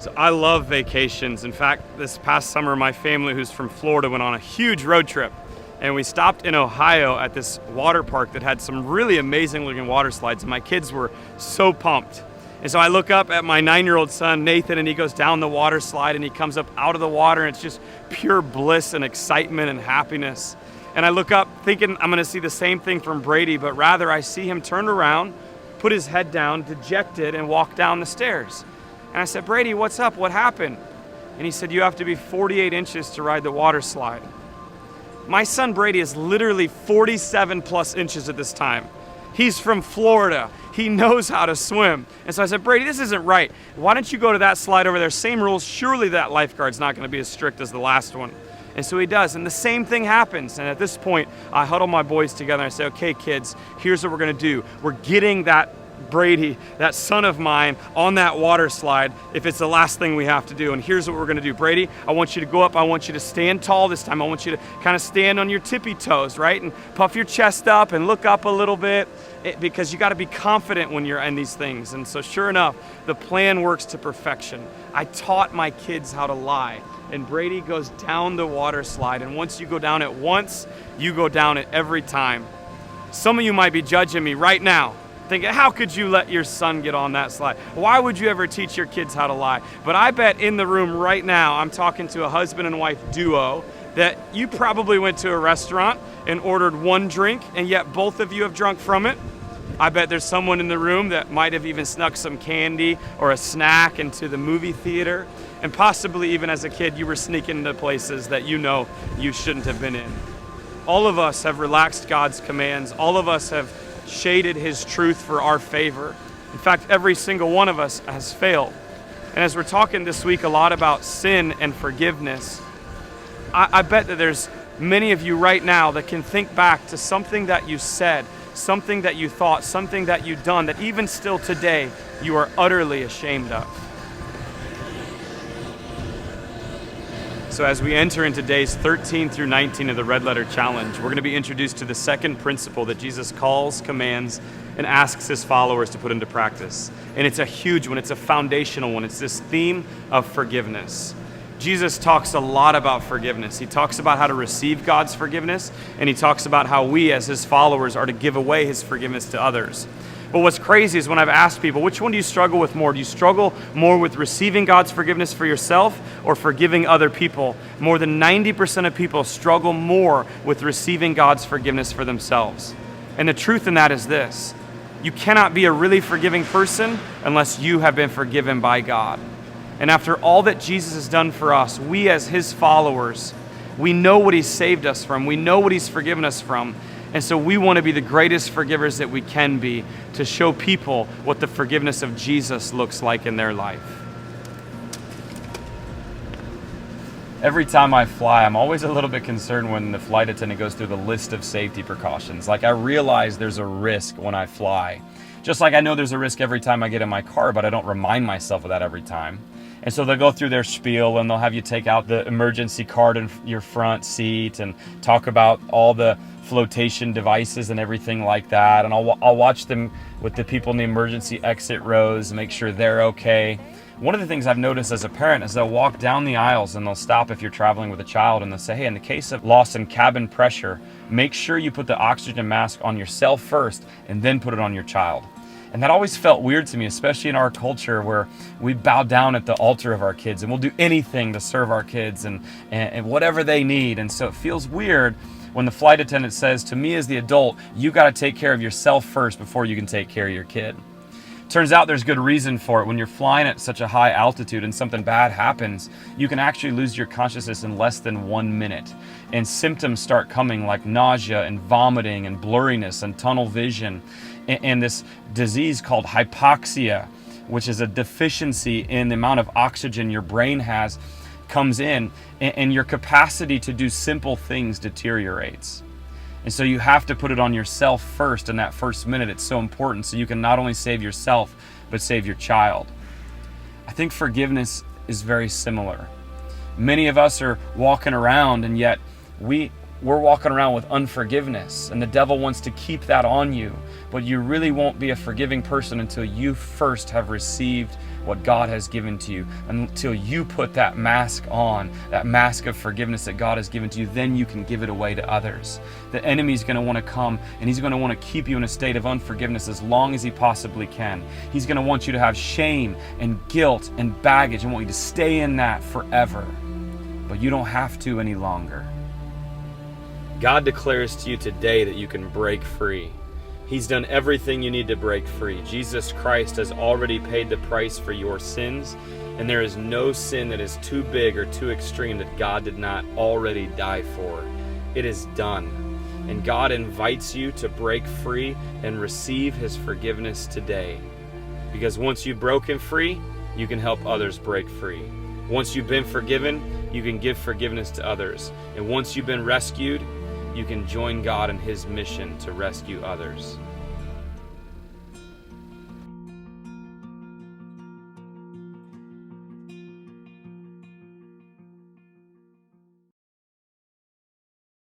So I love vacations. In fact, this past summer, my family who's from Florida went on a huge road trip. And we stopped in Ohio at this water park that had some really amazing looking water slides. And my kids were so pumped. And so I look up at my 9-year-old son, Nathan, and he goes down the water slide and he comes up out of the water and it's just pure bliss and excitement and happiness. And I look up thinking I'm gonna see the same thing from Brady, but rather I see him turn around, put his head down, dejected, and walk down the stairs. And I said, Brady, what's up? What happened? And he said, you have to be 48 inches to ride the water slide. My son Brady is literally 47 plus inches at this time. He's from Florida. He knows how to swim. And so I said, Brady, this isn't right. Why don't you go to that slide over there? Same rules. Surely that lifeguard's not going to be as strict as the last one. And so he does. And the same thing happens. And at this point, I huddle my boys together and I say, okay, kids, here's what we're going to do. We're getting that Brady, that son of mine, on that water slide if it's the last thing we have to do. And here's what we're gonna do. Brady, I want you to go up. I want you to stand tall this time. I want you to kind of stand on your tippy toes, right? And puff your chest up and look up a little bit because you gotta be confident when you're in these things. And so sure enough, the plan works to perfection. I taught my kids how to lie. And Brady goes down the water slide. And once you go down it once, you go down it every time. Some of you might be judging me right now, thinking, how could you let your son get on that slide? Why would you ever teach your kids how to lie? But I bet in the room right now, I'm talking to a husband and wife duo that you probably went to a restaurant and ordered one drink and yet both of you have drunk from it. I bet there's someone in the room that might have even snuck some candy or a snack into the movie theater. And possibly even as a kid, you were sneaking into places that you know you shouldn't have been in. All of us have relaxed God's commands. All of us have shaded his truth for our favor. In fact, every single one of us has failed. And as we're talking this week a lot about sin and forgiveness, I bet that there's many of you right now that can think back to something that you said, something that you thought, something that you've done that even still today you are utterly ashamed of. So as we enter into days 13 through 19 of the Red Letter Challenge, we're going to be introduced to the second principle that Jesus calls, commands, and asks his followers to put into practice. And it's a huge one. It's a foundational one. It's this theme of forgiveness. Jesus talks a lot about forgiveness. He talks about how to receive God's forgiveness, and he talks about how we as his followers are to give away his forgiveness to others. But what's crazy is when I've asked people, which one do you struggle with more? Do you struggle more with receiving God's forgiveness for yourself or forgiving other people? More than 90% of people struggle more with receiving God's forgiveness for themselves. And the truth in that is this: you cannot be a really forgiving person unless you have been forgiven by God. And after all that Jesus has done for us, we as his followers, we know what he's saved us from. We know what he's forgiven us from. And so we want to be the greatest forgivers that we can be to show people what the forgiveness of Jesus looks like in their life. Every time I fly, I'm always a little bit concerned when the flight attendant goes through the list of safety precautions. Like, I realize there's a risk when I fly. Just like I know there's a risk every time I get in my car, but I don't remind myself of that every time. And so they'll go through their spiel and they'll have you take out the emergency card in your front seat and talk about all the flotation devices and everything like that. And I'll watch them with the people in the emergency exit rows, make sure they're okay. One of the things I've noticed as a parent is they'll walk down the aisles and they'll stop if you're traveling with a child and they'll say, hey, in the case of loss in cabin pressure, make sure you put the oxygen mask on yourself first and then put it on your child. And that always felt weird to me, especially in our culture where we bow down at the altar of our kids and we'll do anything to serve our kids and whatever they need. And so it feels weird when the flight attendant says to me as the adult, you got to take care of yourself first before you can take care of your kid. Turns out there's good reason for it. When you're flying at such a high altitude and something bad happens, you can actually lose your consciousness in less than 1 minute. And symptoms start coming like nausea and vomiting and blurriness and tunnel vision. And this disease called hypoxia, which is a deficiency in the amount of oxygen your brain has, comes in, and your capacity to do simple things deteriorates. And so you have to put it on yourself first in that first minute. It's so important so you can not only save yourself, but save your child. I think forgiveness is very similar. Many of us are walking around and yet we're walking around with unforgiveness, and the devil wants to keep that on you. but you really won't be a forgiving person until you first have received what God has given to you. Until you put that mask on, that mask of forgiveness that God has given to you, then you can give it away to others. The enemy's going to want to come, and he's going to want to keep you in a state of unforgiveness as long as he possibly can. He's going to want you to have shame and guilt and baggage and want you to stay in that forever. But you don't have to any longer. God declares to you today that you can break free. He's done everything you need to break free. Jesus Christ has already paid the price for your sins, and there is no sin that is too big or too extreme that God did not already die for. It is done. And God invites you to break free and receive his forgiveness today. Because once you've broken free, you can help others break free. Once you've been forgiven, you can give forgiveness to others. And once you've been rescued, you can join God in his mission to rescue others.